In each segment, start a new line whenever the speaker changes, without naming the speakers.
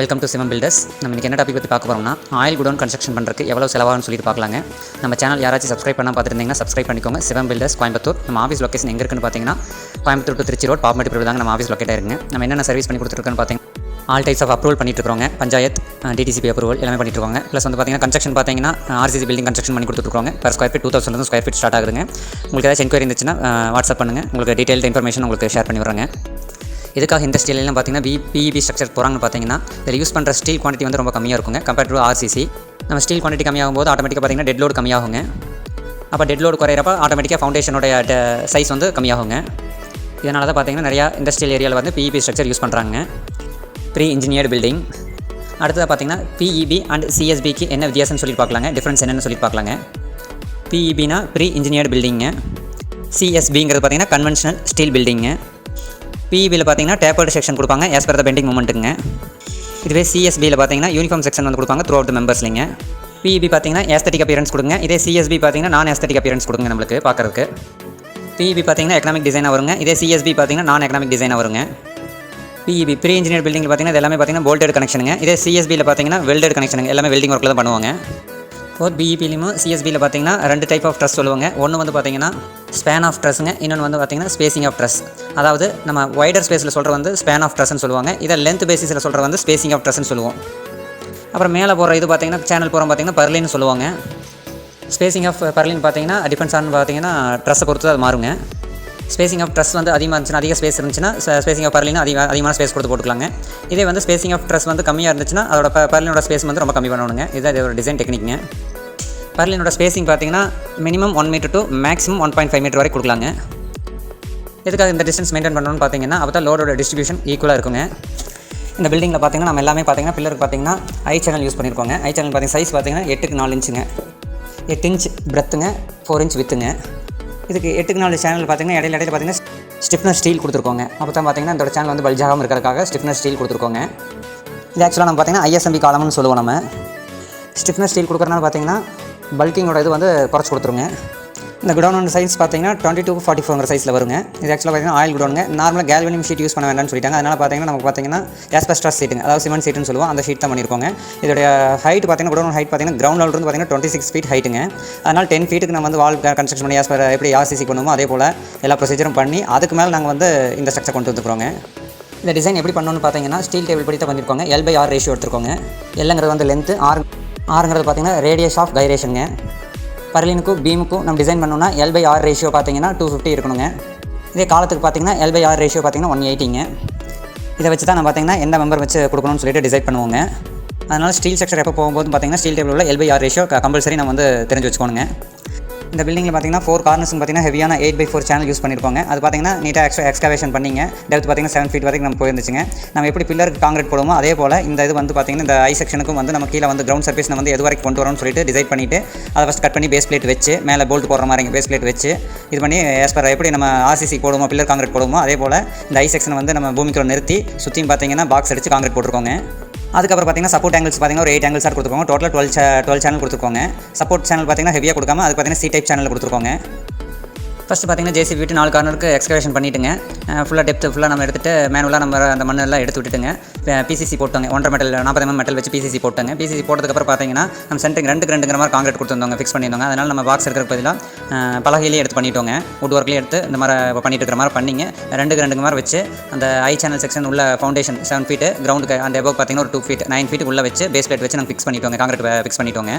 Welcome to Sivam filters. நம்ம இன்றைக்கி என்ன டாபிக் பற்றி பார்க்க போகிறோம்னா, ஆயில் குடோன் கன்ஸ்ட்ரக்ஷன் பண்ணுறதுக்கு எவ்வளோ செலவாகும்னு சொல்லிட்டு பார்க்கலாங்க. நம்ம சேனல் யாராச்சும் சப்ஸ்கிரைப் பண்ணால் பார்த்துருந்தீங்கன்னா சப்ஸ்கிரைப் பண்ணிக்கோங்க. சிவம் பில்டர்ஸ் கோயம்புத்தூர். நம்ம ஆஃபீஸ் லொக்கேஷன் எங்கே இருக்குன்னு பார்த்தீங்கன்னா, கோயம்புத்தூர் டு திருச்சி ரோட் பாப்மட்டி பிரிவு தாங்க நம்ம ஆஃபீஸ் லொக்கேட் ஆயிருங்க. நம்ம என்னென்ன சர்வீஸ் பண்ணி கொடுத்துருக்கோன்னு பார்த்தீங்கன்னா, ஆல் டைப்ஸ் ஆஃப் அப்ரூவல் பண்ணிட்டு இருக்கோங்க. பஞ்சாயத், டிடிசிபி அப்ரூவல் எல்லாமே பண்ணிட்டு இருக்கோங்க. ப்ளஸ் வந்து பார்த்தீங்கன்னா கன்ஸ்ட்ரக்ஷன் பார்த்தீங்கன்னா RCC பில்டிங் கன்ஸ்ட்ரக்ஷன் பண்ணி கொடுத்துருக்கோங்க. Per square feet 2000 square feet start ஆகுதுங்க. உங்களுக்கு ஏதாச்சும் என்கொயரி இருந்துச்சுன்னா வாட்ஸ்அப் பண்ணுங்கள். உங்களுக்கு டீட்டெயில் இன்ஃபர்மேஷன் உங்களுக்கு ஷேர் பண்ணி விட்றேங்க. இதுக்காக இந்த ஸ்டீல்லாம் பார்த்தீங்கன்னா பிஇபி ஸ்ட்ரக்சர் போகிறாங்கன்னு பார்த்தீங்கன்னா, இதில் யூஸ் பண்ணுற ஸ்டீல் குவான்டிட்டி வந்து ரொம்ப கம்மியாக இருக்குங்க கம்பேர் டு RCC. நம்ம ஸ்டீல் குவான்டிட்டி கம்மியாகும் போது ஆட்டோமேட்டிக்காக பார்த்தீங்கன்னா டெட் லோடு கம்மியாகுங்க. அப்போ டெட் லோடு குறையிறப்ப ஆட்டோமேட்டிக்காக ஃபவுண்டேஷனோட சைஸ் வந்து கம்மியாகுங்க. இதனால தான் பார்த்தீங்கன்னா நிறையா இண்டஸ்ட்ரியல் ஏரியாவில் வந்து பிஇபி ஸ்ட்ரக்சர் யூஸ் பண்ணுறாங்க. Pre engineered building. அடுத்ததாக பார்த்தீங்கன்னா பிஇபி அண்ட் சிஎஸ்பிக்கு என்ன வித்தியாசம்னு சொல்லி பார்க்கலாங்க. டிஃப்ரென்ஸ் என்னென்னு சொல்லி பார்க்கலாங்க. பிஇபினா ப்ரீ இன்ஜினியர்டு பில்டிங்கு. சிஎஸ்பிங்கிறது பார்த்தீங்கன்னா கன்வென்ஷனல் ஸ்டீல் பில்டிங்கு. பிஇபியில் பார்த்தீங்கன்னா டேப்பர்டு செக்ஷன் கொடுப்பாங்க ஆஸ் பர் த பெண்டிங் மூமெண்ட்டுங்க. இதுவே சிஎஸ்பியில் பார்த்தீங்கன்னா யூனிஃபார்ம் செக்ஷன் வந்து கொடுப்பாங்க த்ரூ அவுட் மெம்பர்ஸ்லிங்க. பிஇபி பார்த்தீங்கன்னா ஏஸ்தட்டிக் அப்பியரன்ஸ் கொடுங்க. இதே சிஎஸ்பி பார்த்தீங்கன்னா நான் ஏஸ்தட்டிக் அப்பியரன்ஸ் கொடுங்க நம்மளுக்கு பார்க்குறதுக்கு. பிஇபி பார்த்தீங்கன்னா எக்கனாமிக் டிசைனாக வருங்க. இதே சிஎஸ்பி பார்த்தீங்கன்னா நான் எக்கனாமிக் டிசைனாக வருங்க. பிஇபி ப்ரீ இன்ஜினியர் பில்டிங் பார்த்தீங்கன்னா இது எல்லாமே பார்த்தீங்கன்னா போல்டட் கனெக்ஷனுங்க. இதே சிஎஸ்பியில் பார்த்தீங்கன்னா வெல்டட் கனெக்ஷனுங்க. எல்லாமே வெல்டிங் ஒர்க்கில் தான் பண்ணுவாங்க. போத் பிஇபிலையும் சிஎஸ்பியில் பார்த்தீங்கன்னா 2 டைப் ஆஃப் ட்ரஸ் சொல்லுவாங்க. ஒன்று வந்து பார்த்தீங்கன்னா ஸ்பேன் ஆஃப் ட்ரஸ்ஸுங்க. இன்னொன்று வந்து பார்த்தீங்கன்னா ஸ்பேசிங் ஆஃப் ட்ரஸ். அதாவது நம்ம வைடர் ஸ்பேஸில் சொல்கிற வந்து ஸ்பேன் ஆஃப் ட்ரஸ்ன்னு சொல்லுவாங்க. இதை லென்த் பேசிஸில் சொல்கிற வந்து ஸ்பேசிங் ஆஃப் ட்ரஸ்ன்னு சொல்லுவோம். அப்புறம் மேலே போகிற இது பார்த்தீங்கன்னா சேனல் போகிற பார்த்தீங்கன்னா பர்லின்னு சொல்லுவாங்க. ஸ்பேசிங் ஆஃப் பர்லின் பார்த்தீங்கன்னா டிஃபென்ஸ் ஆன் பார்த்தீங்கன்னா ட்ரஸ்ஸை பொறுத்து அது மாறுங்க. ஸ்பேசிங் ஆஃப் ட்ரஸ் வந்து அதிகமாக இருந்துச்சுன்னா, அதிக ஸ்பேஸ் இருந்துச்சுன்னா ஸ்பேசிங் ஆஃப் பர்லின் அதிகமான ஸ்பேஸ் கொடுத்து போட்டுக்கலாங்க. இதே வந்து ஸ்பேசிங் ஆஃப் ட்ரஸ் வந்து கம்மியாக இருந்துச்சுன்னா அதோட பர்லினோட ஸ்பேஸ் வந்து ரொம்ப கம்மி பண்ணணுங்க. இதுதான் இதோட டிசைன் டெக்னிக்ங்க. பர்லினோட ஸ்பேசிங் பார்த்தீங்கன்னா minimum 1 metre to maximum 1.5 metre வரை கொடுக்கலாங்க. எதுக்காக இந்த டிஸ்டன்ஸ் மெயின்டைன் பண்ணணும்னு பார்த்தீங்கன்னா, அப்போ தான் லோடோட டிஸ்ட்ரிபியூஷன் ஈக்குவலாக இருக்குங்க. இந்த பில்டிங்கில் பார்த்தீங்கன்னா நம்ம எல்லாமே பார்த்தீங்கன்னா பில்லருக்கு பார்த்தீங்கன்னா ஐ சேனல் யூஸ் பண்ணியிருக்கோங்க. ஐ சேனல் பார்த்தீங்கன்னா சைஸ் பார்த்தீங்கன்னா 8க்கு 4 இன்ச்சுங்க. 8 இன்ச் பிரெத்துங்க, 4 இன்ச் வித்துங்க. இதுக்கு 8க்கு 4 சேனல் பார்த்தீங்கன்னா இடையில பார்த்தீங்கன்னா ஸ்டிஃப்னர் ஸ்டீல் கொடுத்துருக்கோங்க. அப்போ தான் பார்த்தீங்கன்னா இந்த சேனல் வந்து பல்ஜாகாமல் இருக்கிறதுக்காக ஸ்டிஃப்னர் ஸ்டீல் கொடுத்துருக்கோங்க. இது ஆக்சுவலாக நம்ம பார்த்தீங்கன்னா ISMB காலம்னு சொல்லுவோம். நம்ம ஸ்டிஃப்னர் ஸ்டீல் கொடுக்குறதுனால பார்த்தீங்கன்னா பல்கிங்கோட இது வந்து குறைச்சி கொடுத்துருங்க. இந்த குடோனோட சைஸ் பார்த்தீங்கன்னா 22 to 44 சைஸில் வருங்க. இது ஆக்சுவலாக பார்த்தீங்கன்னா ஆயில் குடோனுங்க. நார்மலாக கேல்வனியம் ஷீட் யூஸ் பண்ண வேண்டாம்னு சொல்லிட்டாங்க. அதனால் பார்த்தீங்கன்னா நமக்கு பார்த்தீங்கன்னா ஆஸ்பெஸ்டாஸ் ஷீட்டுங்க, அதாவது சிமெண்ட் ஷீட்னு சொல்லுவோம். அந்த ஷீட் தான் பண்ணியிருக்கோங்க. இதோட ஹைட் பார்த்தீங்கன்னா குடோன் ஹைட் பார்த்தீங்கன்னா கிரவுண்ட் லெவல் வந்து பார்த்தீங்கன்னா 26 ஃபீட் ஹைட்டுங்க. அதனால் 10 ஃபீட்டுக்கு நம்ம வந்து வால் கன்ஸ்ட்ரக்ஷன் பண்ணி எப்படி RCC பண்ணுவோமோ அதே போல் எல்லா ப்ரொசீஜரும் பண்ணி அதுக்கு மேலே நாங்கள் வந்து இந்த ஸ்ட்ரக்சர் கொண்டு வந்துக்கிறோங்க. இந்த டிசைன் எப்படி பண்ணணும்னு பார்த்தீங்கன்னா ஸ்டீல் டேபிள் படி தான் பண்ணியிருக்கோங்க. L/R ratio எடுத்துருக்கோங்க. Lங்கிறது வந்து லென்த்து, ஆறுங்கிறது பார்த்தீங்கன்னா ரேடியஸ் ஆஃப் கைரேஷனுங்க. பர்லினுக்கும் பீமுக்கும் நம்ம டிசைன் பண்ணோம்னா L/R ரேஷியோ பார்த்தீங்கன்னா 250 இருக்கணுங்க. இதே காலத்துக்கு பார்த்தீங்கன்னா L/R ரேஷியோ பார்த்தீங்கன்னா 180ங்க. இதை வச்சு தான் நம்ம பார்த்தீங்கன்னா எந்த மெம்பர் வச்சு கொடுக்கணும்னு சொல்லிட்டு டிசைட் பண்ணுவோங்க. அதனால் ஸ்டீல் ஸ்ட்ரக்சர் எப்போ போகும்போது பார்த்தீங்கன்னா ஸ்டீல் டேபிள் உள்ள L/R ரேஷியோ கம்பல்சரி நம்ம வந்து தெரிஞ்சு வச்சுக்கோணுங்க. இந்த பில்டிங்கில் பார்த்தீங்கன்னா 4 கார்னர்ஸும் பார்த்தீங்கன்னா ஹெவியான 8/4 சேனல் யூஸ் பண்ணியிருக்கோங்க. அது பார்த்தீங்கன்னா நீட்டாக எக்ஸ்கவேஷன் பண்ணிங்க. டெப்த் பார்த்தீங்கன்னா 7 ஃபீட் வரைக்கும் நம்ம போயிருந்துச்சுங்க. நம்ம எப்படி பில்லருக்கு காங்கிரீட் போடுவோமோ அதே போல் இந்த இது வந்து பார்த்தீங்கன்னா இந்த ஐ செக்ஷனுக்கும் வந்து நம்ம கீழே வந்து கிரவுண்ட் சர்ஃபேஸ் நம்ம வந்து எது வரைக்கும் கொண்டு வரோம்னு சொல்லிட்டு டிசைட் பண்ணிவிட்டு அதை ஃபஸ்ட் கட் பண்ணி பேஸ் பிளேட் வச்சு மேலே போல்ட் போடுற மாதிரி பேஸ் பிளேட் வச்சு இது பண்ணி ஆஸ் பர் எப்படி நம்ம RCC போடுவோமோ பில்லர் காங்கிரீட் போடுவோமோ அதே போல் இந்த ஐ செக்ஷனை வந்து நம்ம பூமிக்குள்ள நிறுத்தி சுற்றியும் பார்த்தீங்கன்னா பாக்ஸ் அடித்து காங்கிரீட் போட்டிருக்கோங்க. அதுக்கப்புறம் பார்த்தீங்கன்னா சப்போர்ட் ஆங்கிள்ஸ் பார்த்தீங்கன்னா ஒரு 8 ஆங்கிள்ஸ் கொடுத்துருக்கோங்க. டோட்டலாக 12 சேனல் கொடுத்துருக்கோங்க. சப்போர்ட் சேனல் பார்த்தீங்கன்னா ஹெவியாக கொடுக்காம அது பார்த்தீங்கன்னா C டைப் சேனலில் கொடுத்துருக்கோங்க. ஃபஸ்ட்டு பார்த்தீங்கன்னா JCB விட்டு 4 கார்னருக்கு எக்ஸ்கவேஷன் பண்ணிவிட்டுங்க. ஃபுல்லாக டெப்த்து ஃபுல்லாக நம்ம எடுத்துகிட்டு மேனுவலாக நம்ம அந்த மண்ணெல்லாம் எடுத்து விட்டுட்டுங்க. PCC போட்டோங்க. 1.5 மெட்டல் 40 mm மெட்டல் வச்சு PCC போட்டோங்க. PCC போட்டதுக்கப்புறம் பார்த்தீங்கன்னா நம்ம சென்டருக்கு 2ங்கிற மாதிரி காங்கிரீட் கொடுத்துருந்தோங்க, ஃபிக்ஸ் பண்ணியிருந்தோங்க. அதனால் நம்ம பாக்ஸ் இருக்கிற பதிலாக பலகையிலேயே எடுத்து பண்ணிட்டோங்க. வுட் ஒர்க்லேயே எடுத்து இந்த மாதிரி பண்ணிட்டு இருக்கிற மாதிரி பண்ணிங்க. 2க்கு மாதிரி வச்சு அந்த ஐ சேனல் செக்ஷன் உள்ள ஃபவுண்டேஷன் 7 ஃபீட்டு கிரவுண்டுக்கு அந்த எபோவ் பார்த்தீங்கன்னா ஒரு 2 ஃபீட் 9 ஃபீட்டுக்கு உள்ள வச்சு பேஸ் பிளேட் வச்சு நாங்கள் ஃபிக்ஸ் பண்ணிட்டோங்க. காங்கிரீட் ஃபிக்ஸ் பண்ணிட்டோங்க.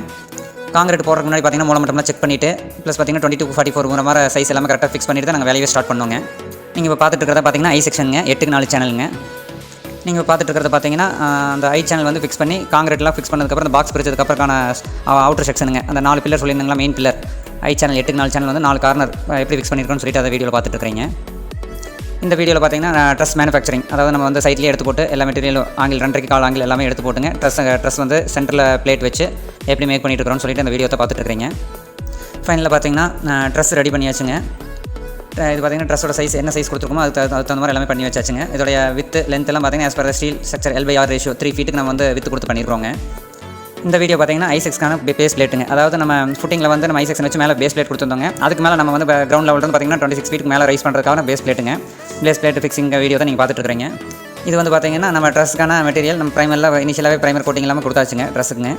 காங்கிரீட் போடுறதுக்கு முன்னாடி பார்த்தீங்கன்னா மூலம் மட்டும்லாம் செக் பண்ணிவிட்டு ப்ளஸ் பார்த்தீங்கன்னா 22 to 44 மாதிரி சைஸ் எல்லாமே கரெக்டாக ஃபிக்ஸ் பண்ணிவிட்டு நாங்கள் வேலையை ஸ்டார்ட் பண்ணுவோங்க. நீங்கள் இப்போ பார்த்துட்டு இருக்கிறத பார்த்தீங்கன்னா ஐ செக்ஷனுங்க. 8க்கு 4 சேனலுங்க. நீங்கள் பார்த்துட்டு இருக்கிறத பார்த்தீங்கன்னா அந்த ஐ சேனல் வந்து ஃபிக்ஸ் பண்ணி காங்கிரீட்லாம் ஃபிக்ஸ் பண்ணதுக்கப்புறம் அந்த பாக்ஸ் பிரிச்சதுக்கப்புறக்கான அவுட்டர் செக்ஷனுங்க. அந்த 4 பில்லர் சொல்லியிருந்தாங்களா மெயின் பில்லர் ஐ சேனல் 8க்கு 4 சேனல் வந்து 4 கார்னர் எப்படி ஃபிக்ஸ் பண்ணியிருக்கோன்னு சொல்லிட்டு அதை வீடியோவில் பார்த்துட்டு இருக்கிறீங்க. இந்த வீடியோவில் பார்த்தீங்கன்னா ட்ரஸ் மேனுஃபேக்சரிங், அதாவது நம்ம வந்து சைட்லேயே எடுத்து போட்டு எல்லா மெட்டீரியலும் ஆங்கிள் 2.5 கால் ஆங்கிள் எல்லாமே எடுத்து போட்டுங்க. ட்ரஸ் வந்து சென்டரில் பிளேட் வச்சு எப்படி மேக் பண்ணிட்டு இருக்கிறோன்னு சொல்லிட்டு அந்த வீடியோவை பார்த்துட்டு இருக்கிறீங்க. ஃபைனலில் பார்த்தீங்கன்னா ட்ரஸ் ரெடி பண்ணியாச்சுங்க. இது பார்த்தீங்கன்னா ட்ரஸோட சைஸ் என்ன சைஸ் கொடுத்துருக்கோமோ அதுக்கு தகுந்த மாதிரி எல்லாமே பண்ணி வச்சாச்சுங்க. இதோடைய வித் லென்த் எல்லாம் பார்த்தீங்கன்னா as per steel structure L/R ratio 3 ஃபீட்டுக்கு நம்ம வந்து வித்து கொடுத்து பண்ணியிருக்கோங்க. இந்த வீடியோ பார்த்தீங்கன்னா ஐசெக்ஸ்க்கான பேஸ் பிளேட்டுங்க. அதாவது நம்ம ஃபுட்டிங்கில் வந்து நம்ம ஐசெக்ஷன் வச்சு மேலே பேஸ் பிளேட் கொடுத்துருந்தோங்க. அதுக்கு மேலே நம்ம வந்து கிரவுண்ட் லெவல் வந்து பார்த்தீங்கன்னா 26 ஃபீட்டுக்கு மேலே ரைஸ் பண்ணுறதுக்கான பேஸ் பிளேட்டுங்க. பேஸ் பிளேட் ஃபிக்ஸிங் வீடியோ தான் நீங்கள் பார்த்துட்டு இருக்கிறீங்க. இது வந்து பார்த்தீங்கன்னா நம்ம ட்ரெஸ்ஸுக்கான மெட்டீரியல் நம்ம ப்ரைமரில் இனிஷியலாகவே ப்ரைமர் கோட்டிங் இல்லாமல் கொடுத்தாச்சுங்க ட்ரெஸ்ஸுக்குங்க.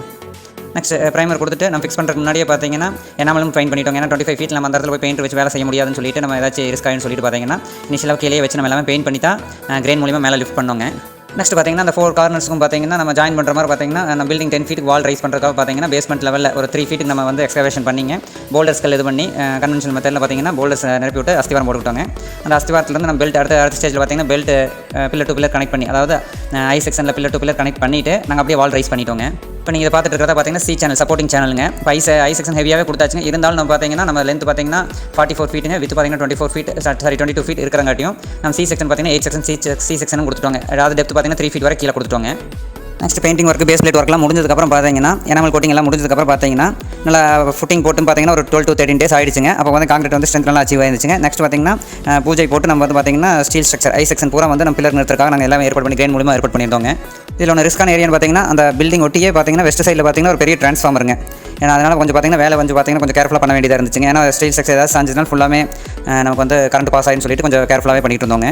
நெக்ஸ்ட் ப்ரைமர் கொடுத்துட்டு நம்ம ஃபிக்ஸ் பண்ணுறதுக்கு முன்னாடியே பார்த்தீங்கன்னா என்னாமலும் ஃபைன் பண்ணிட்டோம். ஏன்னா 25 ஃபீட் நம்ம அந்த இடத்துல போய் பெயிண்ட் வச்சு வேலை செய்ய முடியாதுன்னு சொல்லிட்டு நம்ம ஏதாச்சும் ரிஸ்க் ஆகின்னு சொல்லிட்டு பார்த்தீங்கன்னா இனிஷியலாக கீழே வச்சு நம்ம எல்லாமே பெயிண்ட் பண்ணி தான் கிரெயின் மூலிமா மேலே லிஃப்ட் பண்ணோங்க. நெக்ஸ்ட் பார்த்தீங்கன்னா அந்த 4 கார்னர்ஸுக்கும் பார்த்தீங்கன்னா நம்ம ஜாயின் பண்ணுற மாதிரி பார்த்தீங்கன்னா நம்ம பில்டிங் 10 ஃபீட்டுக்கு வால் ரைஸ் பண்ணுறதுக்காக பார்த்தீங்கன்னா பேஸ்மெண்ட் லெவலில் ஒரு 3 ஃபீட்டுக்கு நம்ம வந்து எக்ஸ்கவேஷன் பண்ணிங்க போல்டர்ஸ்கள் இது பண்ணி கன்வென்ஷனல் மெத்தடில் பார்த்தீங்கன்னா போல்டர்ஸ் நிரப்பி விட்டு அஸ்திவாரம் போட்டுக்கிட்டோங்க. அந்த அஸ்திவாரத்துலேருந்து நம்ம பெல்ட் அடுத்த ஸ்டேஜில் பார்த்தீங்கன்னா belt pillar to pillar connect பண்ணி, அதாவது ஐ செக்ஷனில் பில்லர் டு பில்லர் கனெக்ட் பண்ணிவிட்டு நாங்கள் அப்படியே வால் ரைஸ் பண்ணிட்டோங்க. இப்போ நீங்கள் பார்த்துட்டு இருக்கிறத பார்த்தீங்கன்னா சி சேனல் சப்போர்ட்டிங் சேனலுங்க. இப்போ ஐ செக்ஷன் ஹெவியாகவே கொடுத்தாச்சுங்க. இருந்தாலும் நம்ம பார்த்தீங்கன்னா நம்ம லென்த் பார்த்தீங்கன்னா 44 ஃபீட்டுங்க, வித் பார்த்தீங்கன்னா 22 ஃபீட் இருக்கிறங்காட்டியும் நம்ம சி செக்ஷன் பார்த்தீங்கன்னா 8 செக்ஷன் சி செக்ஷன் கொடுத்துட்டோங்க. அதாவது டெப்த் பார்த்தீங்கன்னா 3 ஃபீட் வரை கீழே கொடுத்துட்டோங்க. Next painting work base plate ஒர்க்லாம் முடிஞ்சதுக்கப்புறம் பார்த்தீங்கன்னா எனாமல் கோட்டிங் எல்லாம் முடிஞ்சதுக்கப்புறம் பார்த்தீங்கன்னா நல்லா ஃபுட்டிங் போட்டு பார்த்தீங்கன்னா ஒரு 12 to 13 days ஆயிடுச்சுங்க. அப்போ வந்து காங்கிரீட் வந்து ஸ்ட்ரென்த் நல்லா அச்சீவ் ஆயிருச்சுங்க. நெக்ஸ்ட் பார்த்தீங்கன்னா பூஜை போட்டு நம்ம வந்து பார்த்தீங்கன்னா ஸ்டீல் ஸ்ட்ரக்சர் ஐ செக்ஷன் பூரா வந்து நம்ம பில்லர் நிறுத்துறதுக்காக நாங்கள் எல்லாமே ஏற்பாடு பண்ணி கிரெயின் மூலமாக ஏற்பாடு பண்ணியிருந்தோங்க. இதில் ஒன்று ரிஸ்க்கான ஏரியான்னு பார்த்தீங்கன்னா அந்த பில்டிங் ஒட்டியே பார்த்தீங்கன்னா வெஸ்ட் சைடில் பார்த்தீங்கன்னா ஒரு பெரிய ட்ரான்ஸ்ஃபார்மருங்க. ஏன்னா அதனால் கொஞ்சம் பார்த்தீங்கன்னா வேலை வந்து பார்த்தீங்கன்னா கொஞ்சம் கேர்ஃபுல்லாக பண்ண வேண்டியதாக இருந்துச்சுங்க. ஏன்னா ஸ்டீல் ஸ்ட்ரக்சர் ஏதாவது சாஞ்சினால் ஃபுல்லாமே நமக்கு வந்து கரண்ட் பாஸ் ஆகின்னு சொல்லிட்டு கொஞ்சம் கேர்ஃபுல்லாகவே பண்ணிட்டு இருந்தோங்க.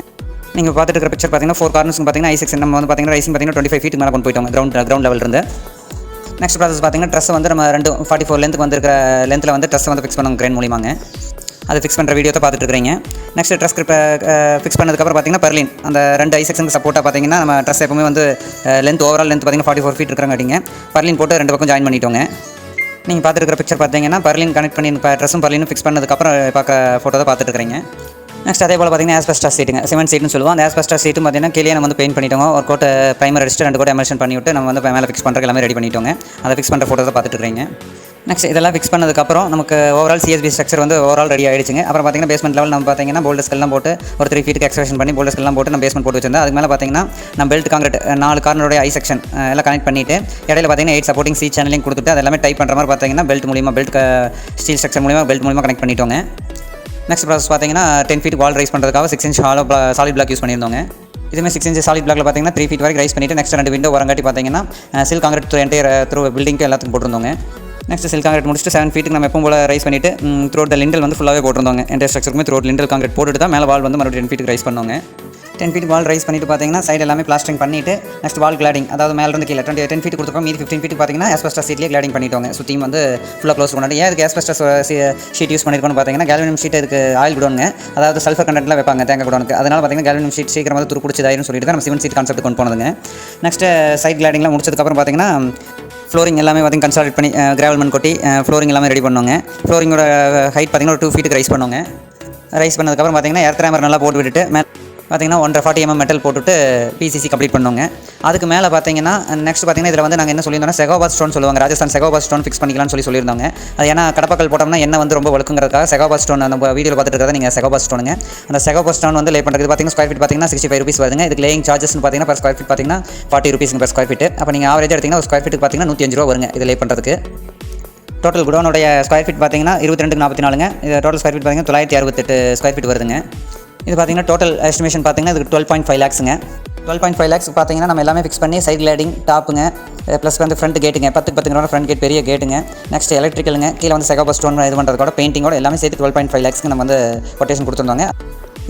நீங்கள் பார்த்துட்டு இருக்கிற பிக்சர் பார்த்தீங்கன்னா 4 கார்னர்ஸ் பார்த்தீங்கன்னா ஐ செக்ஷன் நம்ம வந்து பார்த்தீங்கன்னா ரைசிங் பார்த்தீங்கன்னா 25 ஃபீட்டுக்கு மேலே கொண்டு போயிட்டோங்க கிரவுண்ட் லெவல் இருந்து. நெக்ஸ்ட் ப்ராசஸ் பார்த்தீங்கன்னா ட்ரெஸ் வந்து நம்ம 44 லென்த்துக்கு வந்துருக்கிற லென்த்தில் வந்து ட்ரெஸ் வந்து ஃபிக்ஸ் பண்ணுவோம் கிரெயின் மூலியமாங்க. அது ஃபிக்ஸ் பண்ணுற வீடியோ தான் பார்த்துட்டு இருக்கிறீங்க. நெக்ஸ்ட் ட்ரெஸ் ஃபிக்ஸ் பண்ணதுக்கப்புறம் பார்த்தீங்கன்னா பர்லின் அந்த 2 ஐ செக்ஷனுக்கு சப்போர்ட்டாக பார்த்தீங்கன்னா நம்ம ட்ரெஸ் எப்பவுமே வந்து லென்த் ஓவரால் லென்த் பார்த்தீங்கன்னா 44 ஃபீட் இருக்கிறங்காட்டிங்க பர்லின் போட்டு 2 பக்கம் ஜாயின் பண்ணிட்டோங்க. நீங்கள் பார்த்துட்டு இருக்கிற பிக்சர் பார்த்தீங்கன்னா பர்லின் கனெக்ட் பண்ணி ட்ரெஸ்ஸும் பர்லினும் ஃபிக்ஸ் பண்ணதுக்கப்புறம் பார்க்க ஃபோட்டோ தான் பார்த்துட்டு இருக்கிறீங்க. நெக்ஸ்ட் அதே போல் பார்த்தீங்கன்னா ஆஸ்பெஸ்டாஸ் சீட்டுங்க, சிமெண்ட் சீட்னு சொல்லுவோம். அந்த ஆஸ்பெஸ்டாஸ் சீட்டும் பார்த்தீங்கன்னா கீழே நம்ம வந்து பெயிண்ட் பண்ணிட்டோங்க. ஒரு கோட்டை ப்ரைமர் அடிச்சுட்டு 2 கோட்டை எமர்ஷன் பண்ணிவிட்டு நம்ம வந்து மேலே ஃபிக்ஸ் பண்ணுறதுக்கு எல்லாமே ரெடி பண்ணிட்டோங்க. அதை ஃபிக்ஸ் பண்ணுற ஃபோட்டோ தான் பார்த்துட்டு இருக்கீங்க. நெக்ஸ்ட் இதெல்லாம் ஃபிக்ஸ் பண்ணதுக்கப்புறம் நமக்கு ஓவரால் சிஎஸ்பி ஸ்ட்ரக்சர் வந்து ஓவரால் ரெடி ஆகிடுச்சுங்க. அப்புறம் பார்த்தீங்கன்னா பேஸ்மெண்ட் லெவல் நம்ம பார்த்தீங்கன்னா போல்டர்ஸ்கெல்லாம் போட்டு ஒரு 3 ஃபீட்டுக்கு எக்ஸ்கவேஷன் பண்ணி போல்டர்ஸ்கெல்லாம் போட்டு நம்ம பேஸ்மெண்ட் போட்டு வச்சிருந்தோம். அதுக்கு மேலே பார்த்தீங்கன்னா நம்ம பெல்ட் காங்கிரீட் 4 கார்னருடைய ஐ செக்ஷன் எல்லாம் கனெக்ட் பண்ணிவிட்டு இடையில பார்த்தீங்கன்னா 8 சப்போர்ட்டிங் சி சேனலையும் கொடுத்துட்டு அது எல்லாமே டைப் பண்ணுற மாதிரி பார்த்தீங்கன்னா பெல்ட் மூலியமாக பெல்ட் ஸ்டீல் ஸ்ட்ரக்சர் மூலியமாக பெல்ட் மூலியமாக கனெக்ட் பண்ணிட்டோங்க. நெக்ஸ்ட் ப்ராசஸ் பார்த்தீங்கன்னா 10 ஃபீட் வால் ரைஸ் பண்ணுறதுக்காக 6 inch hollow solid block use பண்ணியிருந்தோங்க. இதுமாதிரி 6 inch சாலிட் பிளாக்ல பார்த்தீங்கன்னா 3 ஃபீட் வரைக்கும் ரைஸ் பண்ணிவிட்டு நெக்ஸ்ட் 2 விண்டோ வரங்காட்டி பார்த்தீங்கன்னா சில் காங்கிரீட் த்ரூ பில்டிங்க்கு எல்லாத்துக்கும் போட்டிருந்தோங்க. நெக்ஸ்ட் சில் காங்கிரீட் முடிச்சுட்டு 7 ஃபீட்டுக்கு நம்ம எப்பவும் போல ரைஸ் பண்ணிவிட்டு த்ரோட் லிண்டல் வந்து ஃபுல்லாகவே போட்டிருந்தோங்க. என்டையர் ஸ்ட்ரக்சருக்குமே த்ரோட் லிண்டல் காங்கிரீட் போட்டுட்டு தான் மேலே வால் வந்து மறுபடியும் 10 ஃபீட்டுக்கு ரைஸ் பண்ணுவாங்க. 10 ஃபீட் வால் ரைஸ் பண்ணிட்டு பார்த்தீங்கன்னா சைடு எல்லாமே பிளாஸ்டரிங் பண்ணிவிட்டு நெக்ஸ்ட் வால் கிளாடிங், அதாவது மேலேருந்து கீழே 10 ஃபீட் கொடுத்துருக்கோம். மீதி 15 ஃபீட் பார்த்தீங்கன்னா ஆஸ்பெஸ்டாஸ் ஷீட்லேயே கிளாடிங் பண்ணிட்டோங்க. சுற்றியும் வந்து ஃபுல்லாக க்ளோஸ் பண்ணி ஏன் இதுக்கு ஆஸ்பெஸ்டாஸ் ஷீட் யூஸ் பண்ணியிருக்கோன்னு பார்த்தீங்கன்னா கேல்வினியம் ஷீட் இதுக்கு ஆயில் குடோனுங்க, அதாவது சல்ஃபர் கண்டென்ட்லாம் வைப்பாங்க தேங்காய் குடோனுக்கு. அதனால் பார்த்தீங்கன்னா கேல்வினியம் ஷீட் சீக்கிரம் வந்து துரு பிடிச்சதாயிரும் சொல்லிட்டு தான் நம்ம சிமெண்ட் சீட் கான்செப்ட் கொண்டு போனதுங்க. நெக்ஸ்ட் சைட் கிளாடிங்லாம் முடிச்சதுக்கப்புறம் பார்த்தீங்கன்னா ஃப்ளோரிங் எல்லாமே பார்த்தீங்கன்னா கன்சால்ட் பண்ணி கிராவல் மண் கொட்டி ஃப்ளோரிங் எல்லாமே ரெடி பண்ணுவாங்க. ஃப்ளோரிங்கோட ஹைட் பார்த்தீங்கன்னா ஒரு 2 ஃபீட்டுக்கு ரைஸ் பண்ணுவாங்க. ரைஸ் பண்ணதுக்கப்புறம் பார்த்தீங்கன்னா ஏர் கிராமர் நல்லா போட்டு விட்டுட்டு பார்த்தீங்கன்னா 140 mm மெட்டல் போட்டுட்டு பிசிசி கம்ப்ளீட் பண்ணுவாங்க. அதுக்கு மேலே பார்த்தீங்கன்னா நெக்ஸ்ட் பார்த்தீங்கன்னா இதில் வந்து நாங்கள் என்ன சொல்லியிருந்தோம்னா செகோபாத் ஸ்டோன் சொல்லுவாங்க, ராஜஸ்தான் செகோபாத் ஸ்டோன் ஃபிக்ஸ் பண்ணிக்கலாம்னு சொல்லியிருந்தாங்க. அது ஏன்னா கடப்பாக்கல் போட்டோம்னா என்ன வந்து ரொம்ப வழுக்குங்கிறதுக்காக செகோபாத் ஸ்டோன் அந்த வீடியோவில் பார்த்துட்டு இருக்கிறத நீங்கள் செகோபாத் ஸ்டோனுங்க. அந்த செகோபாத் ஸ்டோன் வந்து லே பண்ணுறது பார்த்தீங்கன்னா ஸ்கொயர் ஃபீட் பார்த்தீங்கன்னா 65 rupees வருதுங்க. இதுக்கு லேயிங் சார்ஜஸ்னு பார்த்தீங்கன்னா per ஸ்கொயர் ஃபீட் பார்த்தீங்கன்னா 40 rupees per ஸ்கொயர் ஃபீட். அப்போ நீங்கள் ஆவரேஜ் எடுத்திங்கன்னா ஒரு ஸ்கொயர் ஃபீட்டுக்கு பார்த்தீங்கன்னா 105 ரூபா வருங்க இது லே பண்ணுறதுக்கு. டோட்டல் குடோனுடைய ஸ்கொயர் ஃபீட் பார்த்தீங்கன்னா 2244ங்க. இது டோட்டல் ஸ்கொயர் ஃபீட் பார்த்தீங்கன்னா 968 ஸ்கொயர் ஃபீட் வருதுங்க. இது பார்த்தீங்கன்னா டோட்டல் எஸ்டிமேஷன் பார்த்தீங்கன்னா இதுக்கு 12.5 lakhsங்க. 12.5 lakhs பார்த்தீங்கன்னா நம்ம எல்லாமே ஃபிக்ஸ் பண்ணி சைட் கிளாடிங் டாப்புங்க ப்ளஸ் வந்து ஃப்ரண்ட் கேட்டுங்க 10 ஃப்ரண்ட் கேட் பெரிய கேட்டுங்க. நெக்ஸ்ட் எலக்ட்ரிக்கலுங்க கீழே வந்து செகோபாத் ஸ்டோன் இது பண்ணுறதோட பெயிண்டிங்கோட எல்லாமே சேர்த்து 12.5 lakhsக்கு நம்ம வந்து கொட்டேஷன் கொடுத்துருந்தாங்க.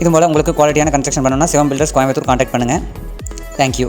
இது போல் உங்களுக்கு குவாலிட்டியான கன்ஸ்ட்ரக்ஷன் பண்ணணும்னா சிவம் பில்டர்ஸ் கோயம்புத்தூர் கான்டாக்ட் பண்ணுங்கள். தேங்க்யூ.